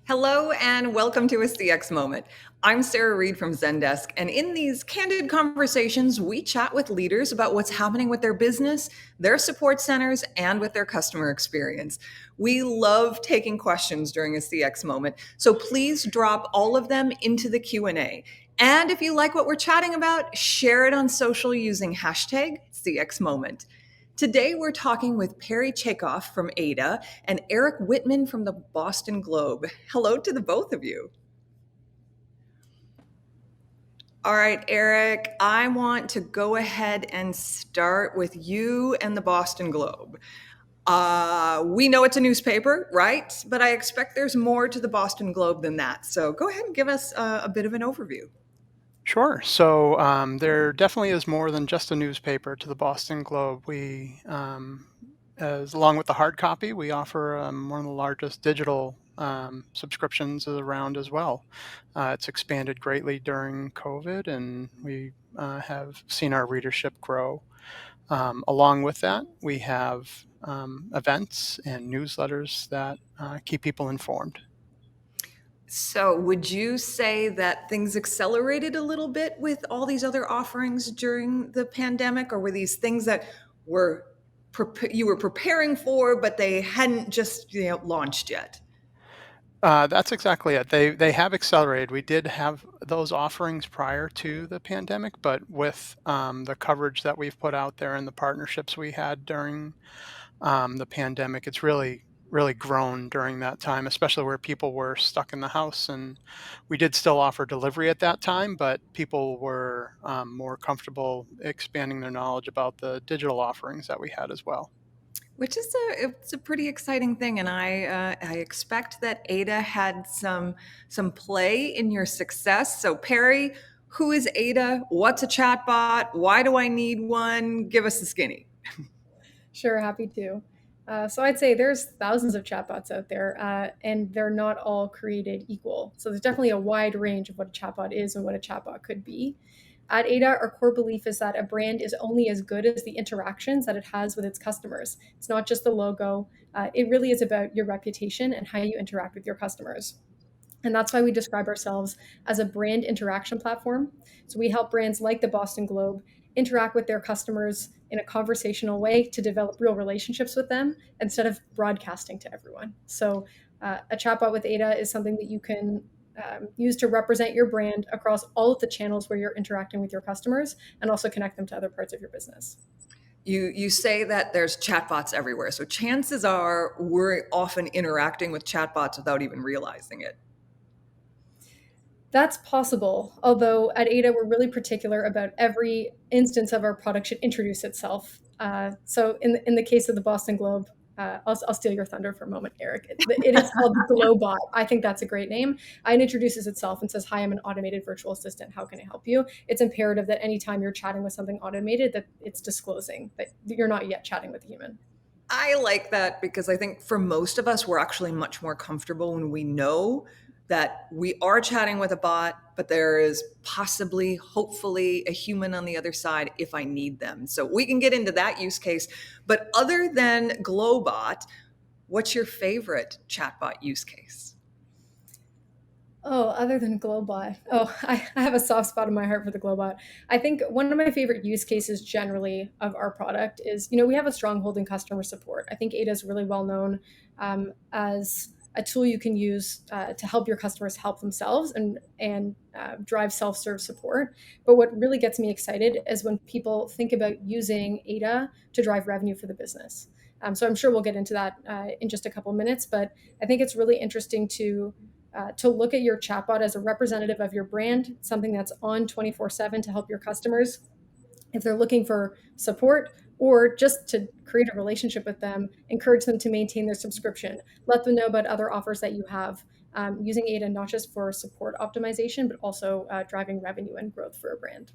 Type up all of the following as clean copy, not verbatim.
Hello and welcome to a CX Moment. I'm Sarah Reed from Zendesk, and in these candid conversations, we chat with leaders about what's happening with their business, their support centers, and with their customer experience. We love taking questions during a CX Moment, so please drop all of them into the Q&A. And if you like what we're chatting about, share it on social using hashtag CX Moment. Today, we're talking with Perry Chekhov from Ada and Eric Whitman from the Boston Globe. Hello to the both of you. All right, Eric, I want to go ahead and start with you and the Boston Globe. We know it's a newspaper, right? But I expect there's more to the Boston Globe than that. So go ahead and give us a bit of an overview. Sure. So there definitely is more than just a newspaper to the Boston Globe. As along with the hard copy, we offer one of the largest digital subscriptions around as well. It's expanded greatly during COVID, and we have seen our readership grow. Along with that, we have events and newsletters that keep people informed. So, would you say that things accelerated a little bit with all these other offerings during the pandemic, or were these things that were you were preparing for, but they hadn't just launched yet? That's exactly it. They have accelerated. We did have those offerings prior to the pandemic, but with the coverage that we've put out there and the partnerships we had during the pandemic, it's really grown during that time, especially where people were stuck in the house. And we did still offer delivery at that time, but people were more comfortable expanding their knowledge about the digital offerings that we had as well. Which is it's a pretty exciting thing, and I expect that Ada had some play in your success. So Perry, who is Ada? What's a chatbot? Why do I need one? Give us the skinny. Sure, happy to. So I'd say there's thousands of chatbots out there, and they're not all created equal. So there's definitely a wide range of what a chatbot is and what a chatbot could be. At Ada, our core belief is that a brand is only as good as the interactions that it has with its customers. It's not just the logo. It really is about your reputation and how you interact with your customers. And that's why we describe ourselves as a brand interaction platform. So we help brands like the Boston Globe interact with their customers in a conversational way to develop real relationships with them instead of broadcasting to everyone. So a chatbot with Ada is something that you can use to represent your brand across all of the channels where you're interacting with your customers and also connect them to other parts of your business. You say that there's chatbots everywhere, so chances are we're often interacting with chatbots without even realizing it. That's possible, although at Ada, we're really particular about every instance of our product should introduce itself. So in the case of the Boston Globe, I'll steal your thunder for a moment, Eric. It is called the Globot. I think that's a great name. It introduces itself and says, "Hi, I'm an automated virtual assistant. How can I help you?" It's imperative that anytime you're chatting with something automated, that it's disclosing that you're not yet chatting with a human. I like that because I think for most of us, we're actually much more comfortable when we know that we are chatting with a bot, but there is possibly, hopefully, a human on the other side if I need them. So we can get into that use case. But other than Globot, what's your favorite chatbot use case? Oh, other than Globot. Oh, I have a soft spot in my heart for the Globot. I think one of my favorite use cases generally of our product is, we have a stronghold in customer support. I think Ada is really well known as a tool you can use to help your customers help themselves and drive self-serve support. But what really gets me excited is when people think about using Ada to drive revenue for the business. So I'm sure we'll get into that in just a couple of minutes, but I think it's really interesting to look at your chatbot as a representative of your brand, something that's on 24/7 to help your customers if they're looking for support or just to create a relationship with them, encourage them to maintain their subscription, let them know about other offers that you have, using Ada not just for support optimization, but also driving revenue and growth for a brand.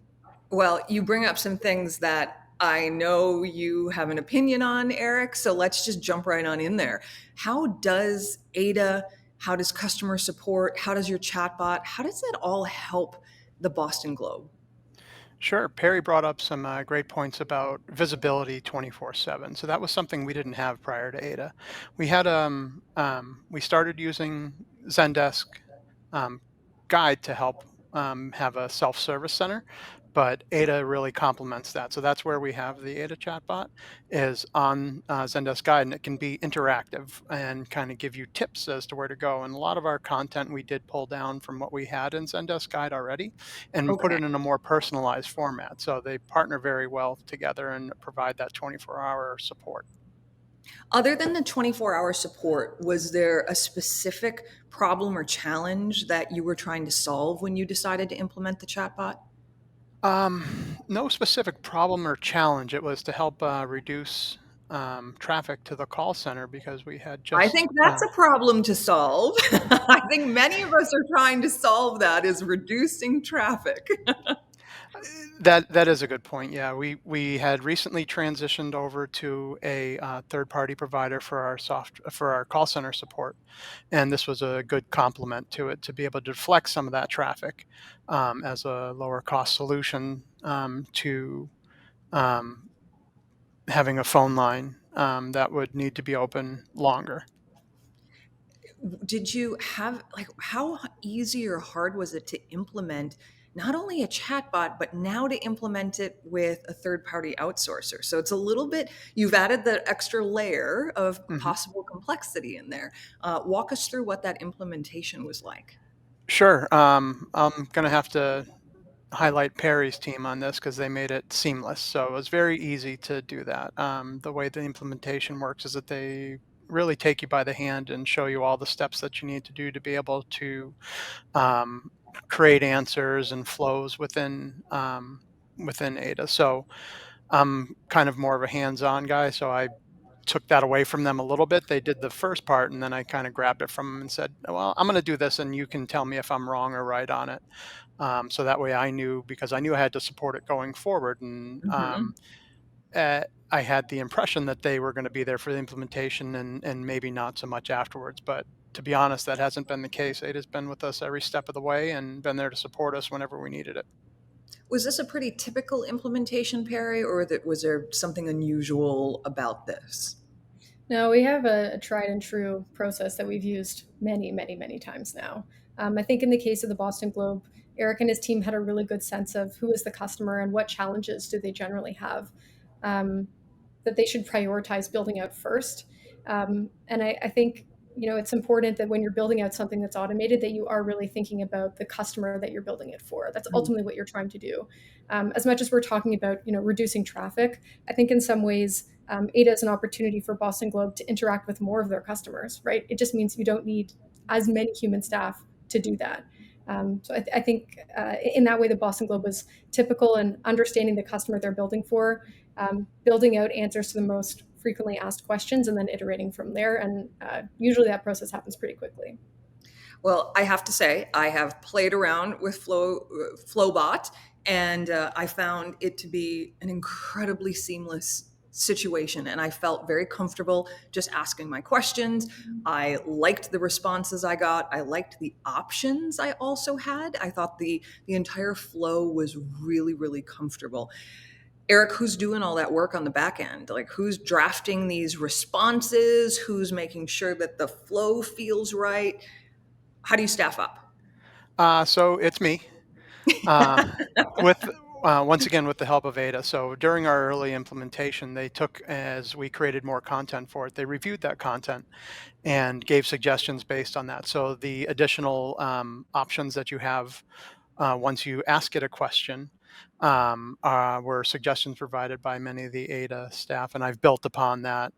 Well, you bring up some things that I know you have an opinion on, Eric. So let's just jump right on in there. How does Ada, how does customer support, how does your chatbot, how does that all help the Boston Globe? Sure. Perry brought up some great points about visibility 24/7. So that was something we didn't have prior to Ada. We started using Zendesk guide to help have a self-service center, but Ada really complements that. So that's where we have the Ada chatbot is on Zendesk Guide, and it can be interactive and kind of give you tips as to where to go. And a lot of our content we did pull down from what we had in Zendesk Guide already and put Okay. it in a more personalized format. So they partner very well together and provide that 24-hour support. Other than the 24-hour support, was there a specific problem or challenge that you were trying to solve when you decided to implement the chatbot? No specific problem or challenge. It was to help reduce traffic to the call center because we had I just think that's a problem to solve. I think many of us are trying to solve that is reducing traffic. that is a good point. Yeah, we had recently transitioned over to a third party provider for our call center support, and this was a good complement to it to be able to deflect some of that traffic as a lower cost solution to um, having a phone line that would need to be open longer. Did you have like how easy or hard was it to implement not only a chatbot but now to implement it with a third party outsourcer? So it's a little bit you've added the extra layer of Mhm. possible complexity in there. Walk us through what that implementation was like. Sure. I'm going to have to highlight Perry's team on this because they made it seamless. So it was very easy to do that. The way the implementation works is that they really take you by the hand and show you all the steps that you need to do to be able to um, create answers and flows within Ada. So I'm kind of more of a hands-on guy, so I took that away from them a little bit. They did the first part, and then I kind of grabbed it from them and said, "Well, I'm going to do this, and you can tell me if I'm wrong or right on it." So that way, I knew because I knew I had to support it going forward, and Mhm. I had the impression that they were going to be there for the implementation and maybe not so much afterwards. But to be honest, that hasn't been the case. Ada's been with us every step of the way and been there to support us whenever we needed it. Was this a pretty typical implementation, Perry, or was there something unusual about this? No, we have a tried and true process that we've used many, many, many times now. I think in the case of the Boston Globe, Eric and his team had a really good sense of who is the customer and what challenges do they generally have that they should prioritize building out first. And I think it's important that when you're building out something that's automated, that you are really thinking about the customer that you're building it for. That's Mm. ultimately what you're trying to do. As much as we're talking about reducing traffic, I think in some ways Ada is an opportunity for Boston Globe to interact with more of their customers, right? It just means you don't need as many human staff to do that. So I think in that way, the Boston Globe was typical in understanding the customer they're building for, building out answers to the most frequently asked questions, and then iterating from there. And usually that process happens pretty quickly. Well, I have to say, I have played around with Flobot, and I found it to be an incredibly seamless situation. And I felt very comfortable just asking my questions. I liked the responses I got. I liked the options I also had. I thought the entire flow was really, really comfortable. Eric, who's doing all that work on the back end? Like, who's drafting these responses? Who's making sure that the flow feels right? How do you staff up? So it's me. Uh, with once again with the help of Ada. So during our early implementation, they took as we created more content for it, they reviewed that content and gave suggestions based on that. So the additional options that you have once you ask it a question were suggestions provided by many of the Ada staff, and I've built upon that.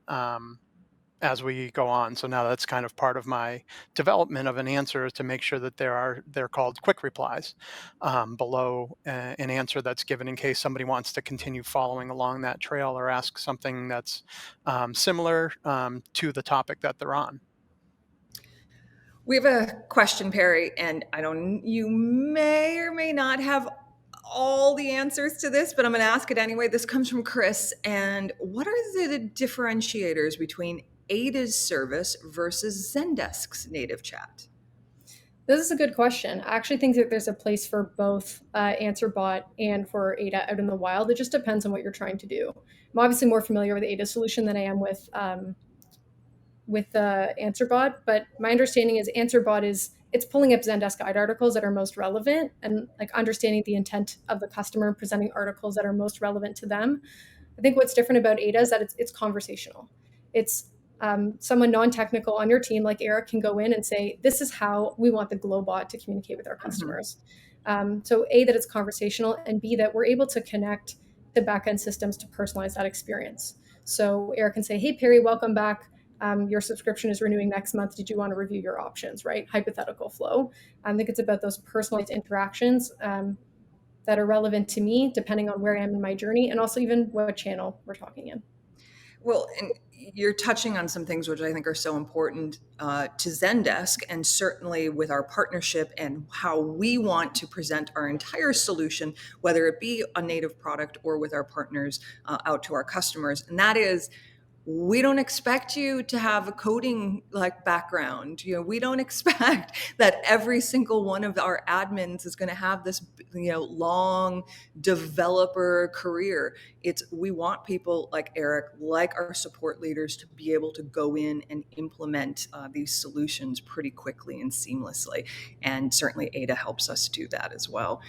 As we go on. So now that's kind of part of my development of an answer is to make sure that they're called quick replies below an answer that's given in case somebody wants to continue following along that trail or ask something that's similar to the topic that they're on. We have a question, Perry, and I don't, you may or may not have all the answers to this, but I'm going to ask it anyway. This comes from Chris. And what are the differentiators between Ada's service versus Zendesk's native chat? This is a good question. I actually think that there's a place for both AnswerBot and for Ada out in the wild. It just depends on what you're trying to do. I'm obviously more familiar with the Ada solution than I am with with AnswerBot, but my understanding is AnswerBot it's pulling up Zendesk guide articles that are most relevant and like understanding the intent of the customer, presenting articles that are most relevant to them. I think what's different about Ada is that it's conversational. It's someone non-technical on your team, like Eric, can go in and say, "This is how we want the Globot to communicate with our customers." So A, that it's conversational, and B, that we're able to connect the backend systems to personalize that experience. So Eric can say, "Hey Perry, welcome back. Your subscription is renewing next month. Did you want to review your options?" Right? Hypothetical flow. I think it's about those personalized interactions that are relevant to me, depending on where I am in my journey, and also even what channel we're talking in. Well, and you're touching on some things which I think are so important to Zendesk, and certainly with our partnership and how we want to present our entire solution, whether it be a native product or with our partners out to our customers. And that is, we don't expect you to have a coding like background. We don't expect that every single one of our admins is going to have this long developer career. We want people like Eric, like our support leaders, to be able to go in and implement these solutions pretty quickly and seamlessly, and certainly Ada helps us do that as well.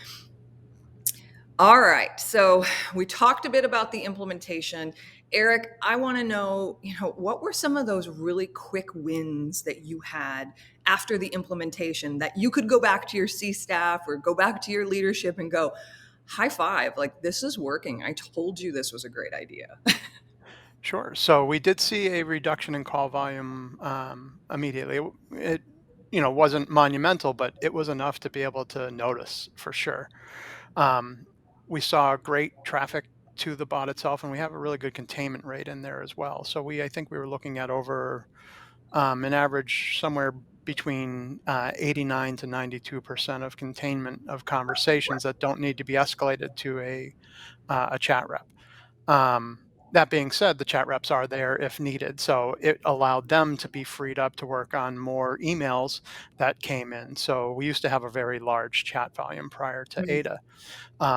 All right, so we talked a bit about the implementation. Eric, I want to know, what were some of those really quick wins that you had after the implementation that you could go back to your C staff or go back to your leadership and go, high five, like this is working. I told you this was a great idea. Sure. So we did see a reduction in call volume immediately. It wasn't monumental, but it was enough to be able to notice for sure. Um, we saw great traffic to the bot itself, and we have a really good containment rate in there as well. So I think we were looking at over an average somewhere between 89 to 92% of containment of conversations that don't need to be escalated to a chat rep. Um, that being said, the chat reps are there if needed. So it allowed them to be freed up to work on more emails that came in. So we used to have a very large chat volume prior to Mhm. Ada.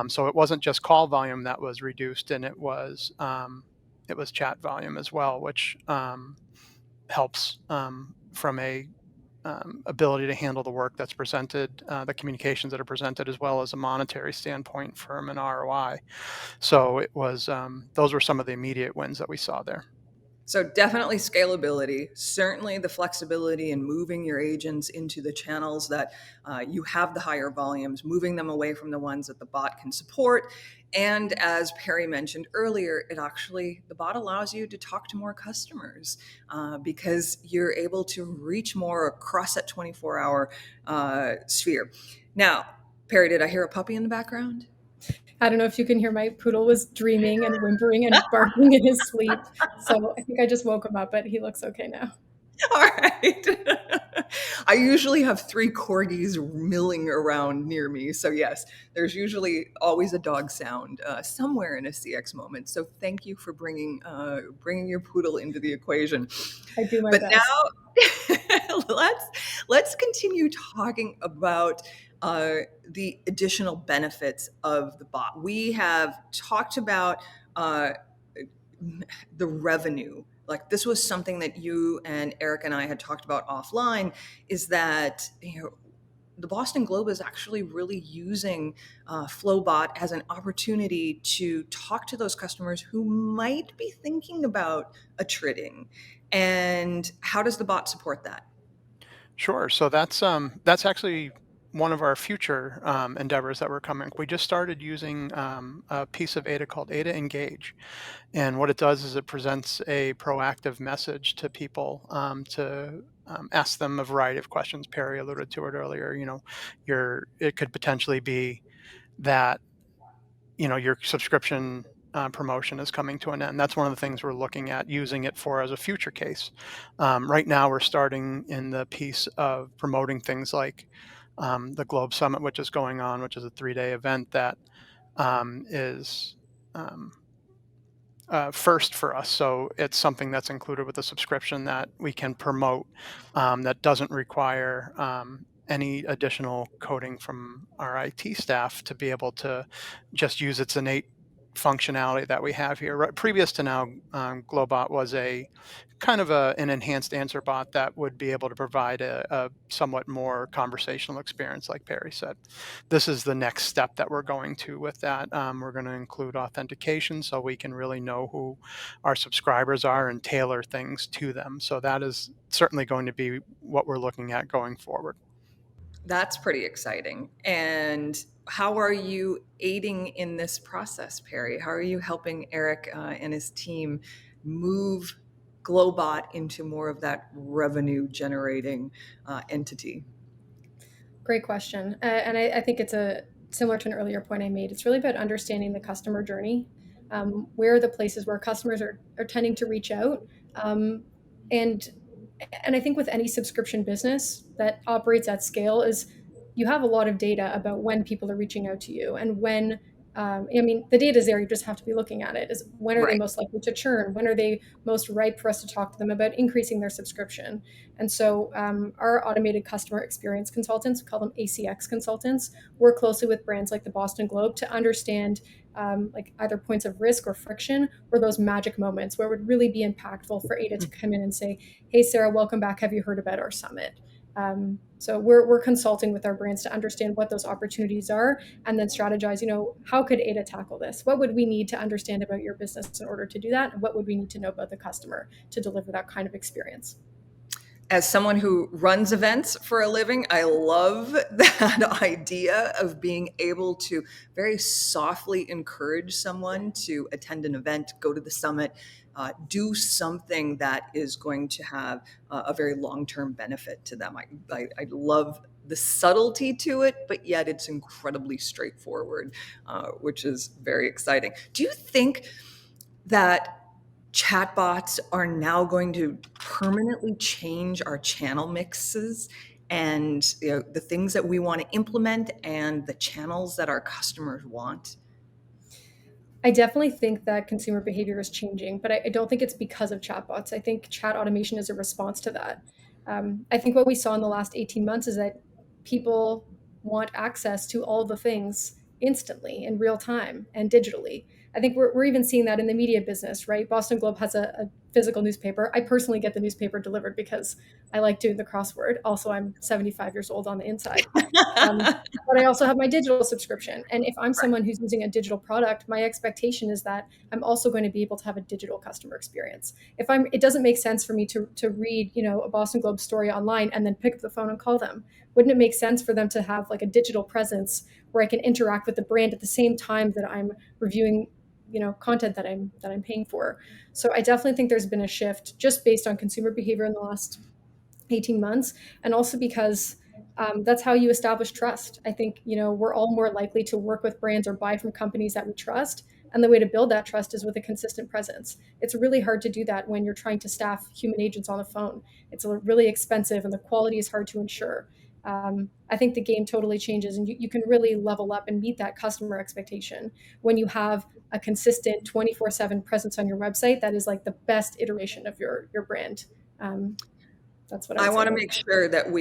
So it wasn't just call volume that was reduced, and it was chat volume as well, which helps from a ability to handle the work that's presented, the communications that are presented, as well as a monetary standpoint from an ROI. So it was those were some of the immediate wins that we saw there. So definitely scalability, certainly the flexibility in moving your agents into the channels that you have the higher volumes, moving them away from the ones that the bot can support. And as Perry mentioned earlier, the bot allows you to talk to more customers because you're able to reach more across that 24-hour sphere. Now, Perry, did I hear a puppy in the background? I don't know if you can hear, my poodle was dreaming and whimpering and barking in his sleep. So I think I just woke him up, but he looks okay now. All right. I usually have three corgis milling around near me. So, yes, there's usually always a dog sound somewhere in a CX moment. So, thank you for bringing your poodle into the equation. I do my But best. now let's continue talking about the additional benefits of the bot. We have talked about the revenue. Like, this was something that you and Eric and I had talked about offline, is that the Boston Globe is actually really using Flobot as an opportunity to talk to those customers who might be thinking about attriting. And how does the bot support that? Sure. So that's actually one of our future endeavors that we're coming. We just started using a piece of Ada called Ada Engage, and what it does is it presents a proactive message to people to ask them a variety of questions. Perry alluded to it earlier. It could potentially be that your subscription promotion is coming to an end. That's one of the things we're looking at using it for as a future case. Right now, we're starting in the piece of promoting things like the Globe Summit, which is going on, which is a 3-day event that is first for us. So it's something that's included with the subscription that we can promote that doesn't require any additional coding from our IT staff to be able to just use its innate functionality that we have here. Previous to now, Globot was a kind of an enhanced answer bot that would be able to provide a somewhat more conversational experience, like Perry said. This is the next step that we're going to with that. We're going to include authentication so we can really know who our subscribers are and tailor things to them. So that is certainly going to be what we're looking at going forward. That's pretty exciting. And how are you aiding in this process, Perry? How are you helping Eric and his team move Globot into more of that revenue generating entity? Great question. And I think it's a similar to an earlier point I made. It's really about understanding the customer journey. Where are the places where customers are tending to reach out? Um, and and I think with any subscription business that operates at scale is you have a lot of data about when people are reaching out to you and when I mean the data is there. You just have to be looking at it. Is when are they Right. most likely to churn? When are they most ripe for us to talk to them about increasing their subscription? And so our automated customer experience consultants, we call them ACX consultants, work closely with brands like the Boston Globe to understand like either points of risk or friction or those magic moments where it would really be impactful for Ada to come in and say, hey, Sarah, welcome back. Have you heard about our summit? So we're consulting with our brands to understand what those opportunities are and then strategize, how could Ada tackle this? What would we need to understand about your business in order to do that? And what would we need to know about the customer to deliver that kind of experience? As someone who runs events for a living, I love that idea of being able to very softly encourage someone to attend an event, go to the summit, do something that is going to have a very long-term benefit to them. I love the subtlety to it, but yet it's incredibly straightforward, which is very exciting. Do you think that chatbots are now going to permanently change our channel mixes and the things that we want to implement and the channels that our customers want? I definitely think that consumer behavior is changing, but I don't think it's because of chatbots. I think chat automation is a response to that. I think what we saw in the last 18 months is that people want access to all the things instantly in real time and digitally. I think we're even seeing that in the media business, right? Boston Globe has a physical newspaper. I personally get the newspaper delivered because I like doing the crossword. Also, I'm 75 years old on the inside. Um, but I also have my digital subscription. And if I'm someone who's using a digital product, my expectation is that I'm also going to be able to have a digital customer experience. It doesn't make sense for me to read, a Boston Globe story online and then pick up the phone and call them. Wouldn't it make sense for them to have like a digital presence where I can interact with the brand at the same time that I'm reviewing, content that I'm paying for? So I definitely think there's been a shift just based on consumer behavior in the last 18 months, and also because that's how you establish trust. I think we're all more likely to work with brands or buy from companies that we trust, and the way to build that trust is with a consistent presence. It's really hard to do that when you're trying to staff human agents on the phone. It's really expensive and the quality is hard to ensure. I think the game totally changes, and you can really level up and meet that customer expectation when you have a consistent 24/7 presence on your website that is like the best iteration of your brand. um, that's what I I would say want to about make that. sure that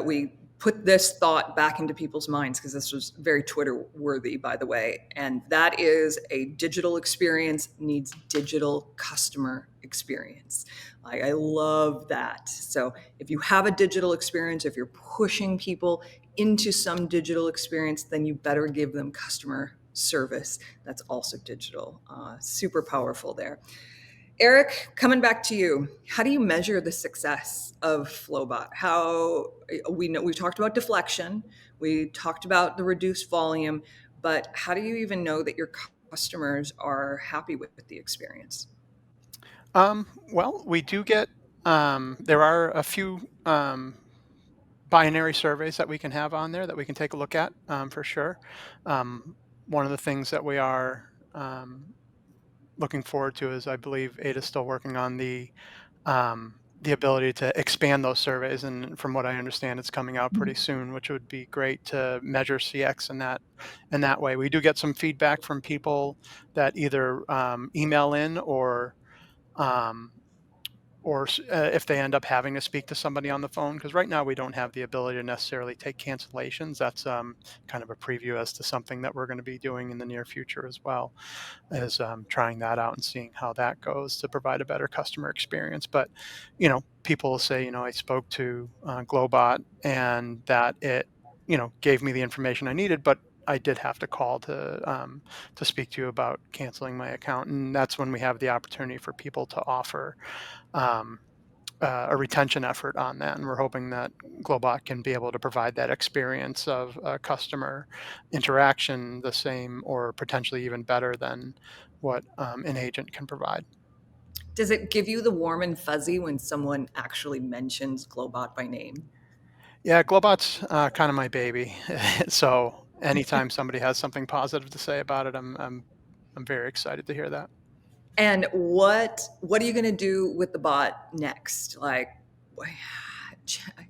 we put this thought back into people's minds, because this was very Twitter worthy, by the way. And that is, a digital experience needs digital customer experience. I love that. So if you have a digital experience, if you're pushing people into some digital experience, then you better give them customer service that's also digital. Super powerful there. Eric, coming back to you, how do you measure the success of Flowbot? How we know we've talked about deflection, we talked about the reduced volume, but how do you even know that your customers are happy with the experience? Well, we do get, there are a few binary surveys that we can have on there that we can take a look at, for sure. Um, One of the things that we are looking forward to is, I believe Ada's still working on the ability to expand those surveys, and from what I understand, it's coming out pretty soon, which would be great to measure CX in that way. We do get some feedback from people that either email in um, or if they end up having to speak to somebody on the phone, because right now we don't have the ability to necessarily take cancellations. That's kind of a preview as to something that we're going to be doing in the near future as well, is trying that out and seeing how that goes to provide a better customer experience. But people will say, I spoke to Globot and that it gave me the information I needed, but I did have to call to speak to you about canceling my account. And that's when we have the opportunity for people to offer um, a retention effort on that. And we're hoping that Globot can be able to provide that experience of customer interaction the same or potentially even better than what an agent can provide. Does it give you the warm and fuzzy when someone actually mentions Globot by name? Yeah, Globot's kind of my baby. So anytime somebody has something positive to say about it, I'm very excited to hear that. And what are you going to do with the bot next? Like,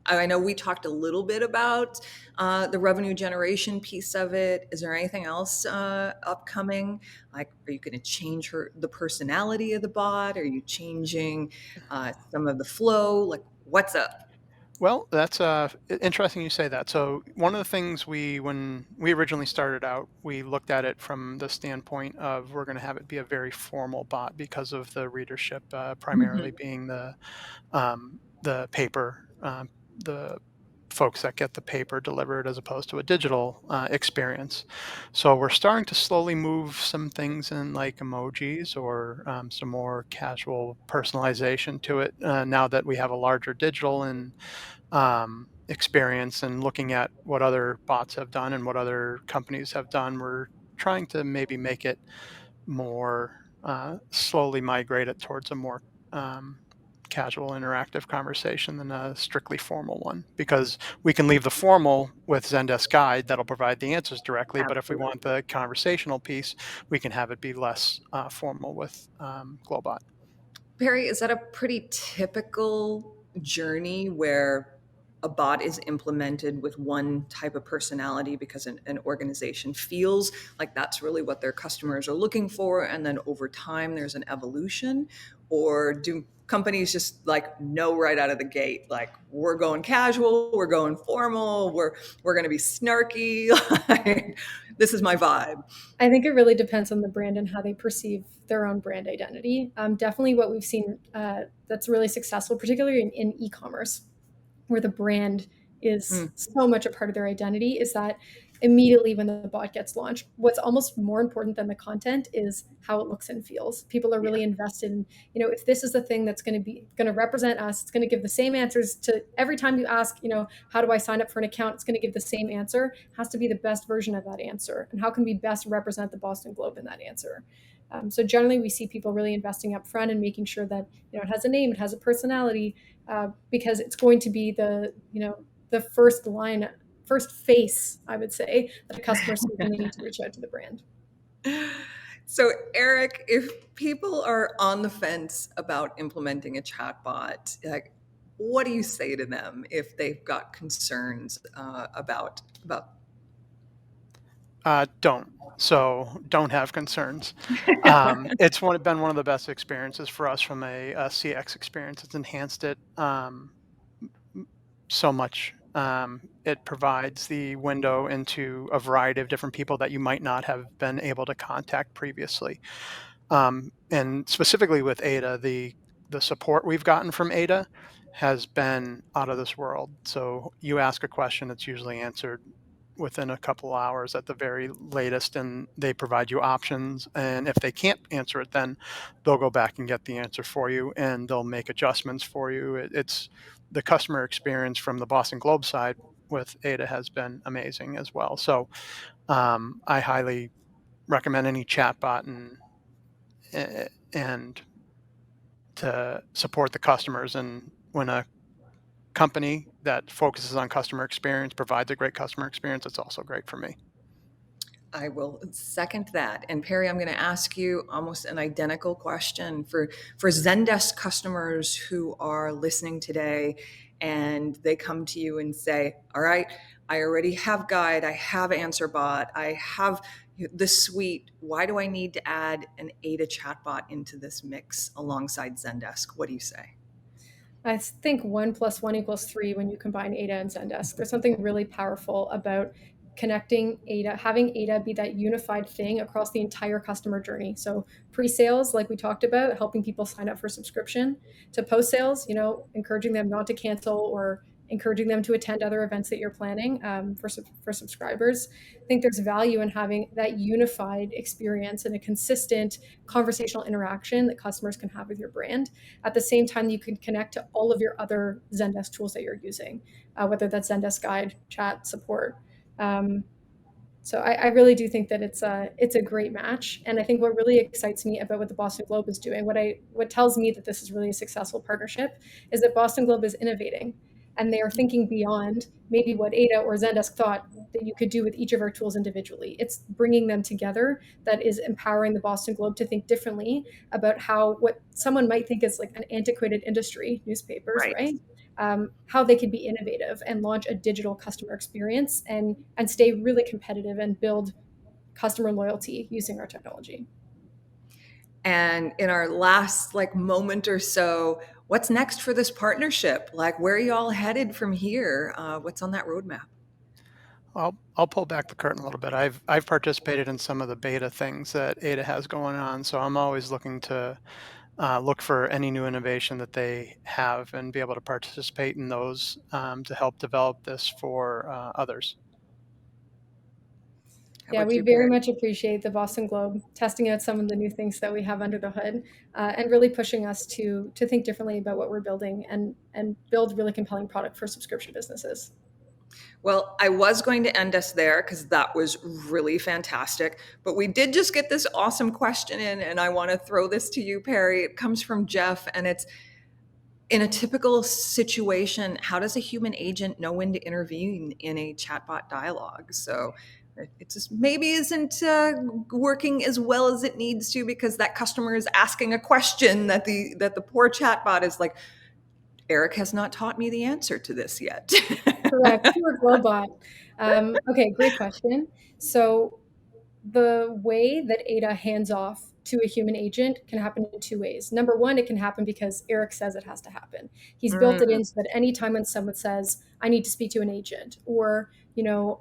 I know we talked a little bit about the revenue generation piece of it. Is there anything else upcoming? Like, are you going to change the personality of the bot? Are you changing some of the flow? Like, what's up? Well, that's interesting you say that. So one of the things when we originally started out, we looked at it from the standpoint of we're going to have it be a very formal bot because of the readership, primarily Mhm. being the paper, the folks that get the paper delivered as opposed to a digital experience. So we're starting to slowly move some things in like emojis or some more casual personalization to it now that we have a larger digital and experience and looking at what other bots have done and what other companies have done. We're trying to maybe make it more slowly migrate it towards a more um, casual interactive conversation than a strictly formal one, because we can leave the formal with Zendesk Guide that'll provide the answers directly, but if we want Absolutely. the conversational piece, we can have it be less formal with Globot. Perry, is that a pretty typical journey where a bot is implemented with one type of personality because an organization feels like that's really what their customers are looking for, and then over time there's an evolution? Or do companies just like know right out of the gate, like, we're going casual, we're going formal, we're going to be snarky, like, this is my vibe? I think it really depends on the brand and how they perceive their own brand identity. Definitely what we've seen that's really successful, particularly in e-commerce, where the brand is Mm, so much a part of their identity, is that immediately when the bot gets launched, what's almost more important than the content is how it looks and feels. People are yeah. really invested in, if this is the thing that's going to represent us, it's going to give the same answers to every time you ask, how do I sign up for an account? It's going to give the same answer. It has to be the best version of that answer. And how can we best represent the Boston Globe in that answer? So generally, we see people really investing up front and making sure that it has a name, it has a personality, because it's going to be the first face, I would say, that a customer sees when they need to reach out to the brand. So, Eric, if people are on the fence about implementing a chatbot, like, what do you say to them if they've got concerns about? Don't. So don't have concerns. It's been one of the best experiences for us from a CX experience. It's enhanced it so much. It provides the window into a variety of different people that you might not have been able to contact previously. And specifically with Ada, the support we've gotten from Ada has been out of this world. So you ask a question, it's usually answered within a couple hours at the very latest, and they provide you options. And if they can't answer it, then they'll go back and get the answer for you, and they'll make adjustments for you. It's the customer experience from the Boston Globe side with Ada has been amazing as well. So I highly recommend any chatbot and to support the customers. And when a company that focuses on customer experience provides a great customer experience, it's also great for me. I will second that. And Perry, I'm going to ask you almost an identical question for Zendesk customers who are listening today, and they come to you and say, "All right, I already have Guide, I have AnswerBot, I have the suite. Why do I need to add an Ada chatbot into this mix alongside Zendesk?" What do you say? I think 1 + 1 = 3 when you combine Ada and Zendesk. There's something really powerful about connecting Ada, having Ada be that unified thing across the entire customer journey. So pre-sales, like we talked about, helping people sign up for subscription, to post-sales, encouraging them not to cancel or encouraging them to attend other events that you're planning for subscribers. I think there's value in having that unified experience and a consistent conversational interaction that customers can have with your brand. At the same time, you can connect to all of your other Zendesk tools that you're using, whether that's Zendesk Guide, chat, support. Um, so I really do think that it's a great match, and I think what really excites me about what the Boston Globe is doing, what tells me that this is really a successful partnership, is that Boston Globe is innovating, and they are thinking beyond maybe what Ada or Zendesk thought that you could do with each of our tools individually. It's bringing them together that is empowering the Boston Globe to think differently about how what someone might think is like an antiquated industry, newspapers, Right. right? How they could be innovative and launch a digital customer experience and stay really competitive and build customer loyalty using our technology. And in our last moment or so, what's next for this partnership? Like, where are you all headed from here? What's on that roadmap? I'll pull back the curtain a little bit. I've participated in some of the beta things that Ada has going on, so I'm always looking to look for any new innovation that they have and be able to participate in those to help develop this for others. How Yeah, about we you, very Perry? much appreciate the Boston Globe testing out some of the new things that we have under the hood, and really pushing us to think differently about what we're building and build really compelling product for subscription businesses. Well, I was going to end us there because that was really fantastic. But we did just get this awesome question in, and I want to throw this to you, Perry. It comes from Jeff, and it's, in a typical situation, how does a human agent know when to intervene in a chatbot dialogue? So it just maybe isn't working as well as it needs to because that customer is asking a question that the poor chatbot is like, Eric has not taught me the answer to this yet. Correct. Poor Globot. Okay, great question. So the way that Ada hands off to a human agent can happen in two ways. Number one, it can happen because Eric says it has to happen. He's built it Mm, in so that anytime when someone says, I need to speak to an agent, or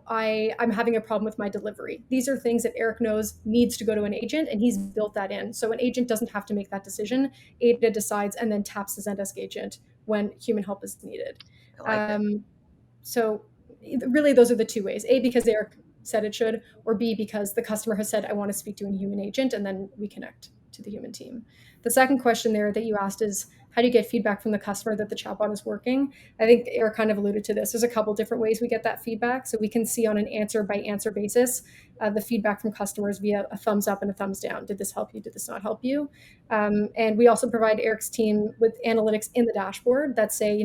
I'm having a problem with my delivery. These are things that Eric knows needs to go to an agent, and he's built that in. So an agent doesn't have to make that decision. Ada decides and then taps the Zendesk agent when human help is needed. I like it. Um, so really, those are the two ways. A, because Eric said it should, or B, because the customer has said, I want to speak to a human agent, and then we connect to the human team. The second question there that you asked is, how do you get feedback from the customer that the chatbot is working? I think Eric kind of alluded to this. There's a couple different ways we get that feedback. So we can see on an answer by answer basis the feedback from customers via a thumbs up and a thumbs down. Did this help you? Did this not help you? And we also provide Eric's team with analytics in the dashboard that say,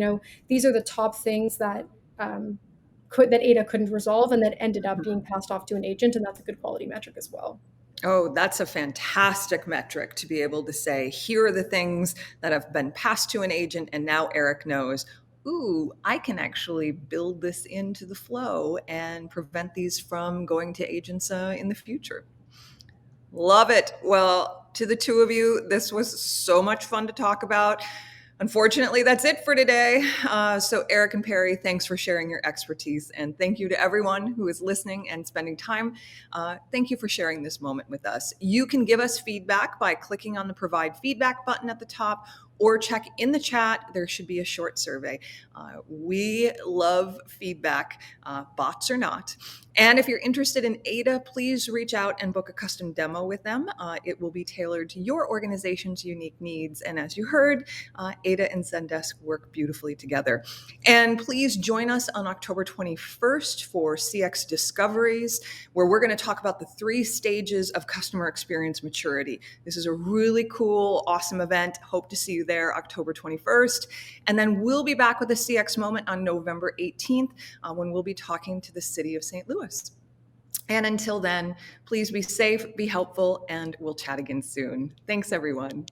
these are the top things that that Ada couldn't resolve and that ended up being passed off to an agent, and that's a good quality metric as well. Oh, that's a fantastic metric to be able to say, here are the things that have been passed to an agent, and now Eric knows, ooh, I can actually build this into the flow and prevent these from going to agents in the future. Love it. Well, to the two of you, this was so much fun to talk about. Unfortunately, that's it for today. So, Eric and Perry, thanks for sharing your expertise. And thank you to everyone who is listening and spending time. Thank you for sharing this moment with us. You can give us feedback by clicking on the Provide Feedback button at the top or check in the chat. There should be a short survey. We love feedback, bots or not. And if you're interested in Ada, please reach out and book a custom demo with them. It will be tailored to your organization's unique needs. And as you heard, Ada and Zendesk work beautifully together. And please join us on October 21st for CX Discoveries, where we're going to talk about the 3 stages of customer experience maturity. This is a really cool, awesome event. Hope to see you there October 21st. And then we'll be back with a CX moment on November 18th when we'll be talking to the city of St. Louis. And until then, please be safe, be helpful, and we'll chat again soon. Thanks, everyone.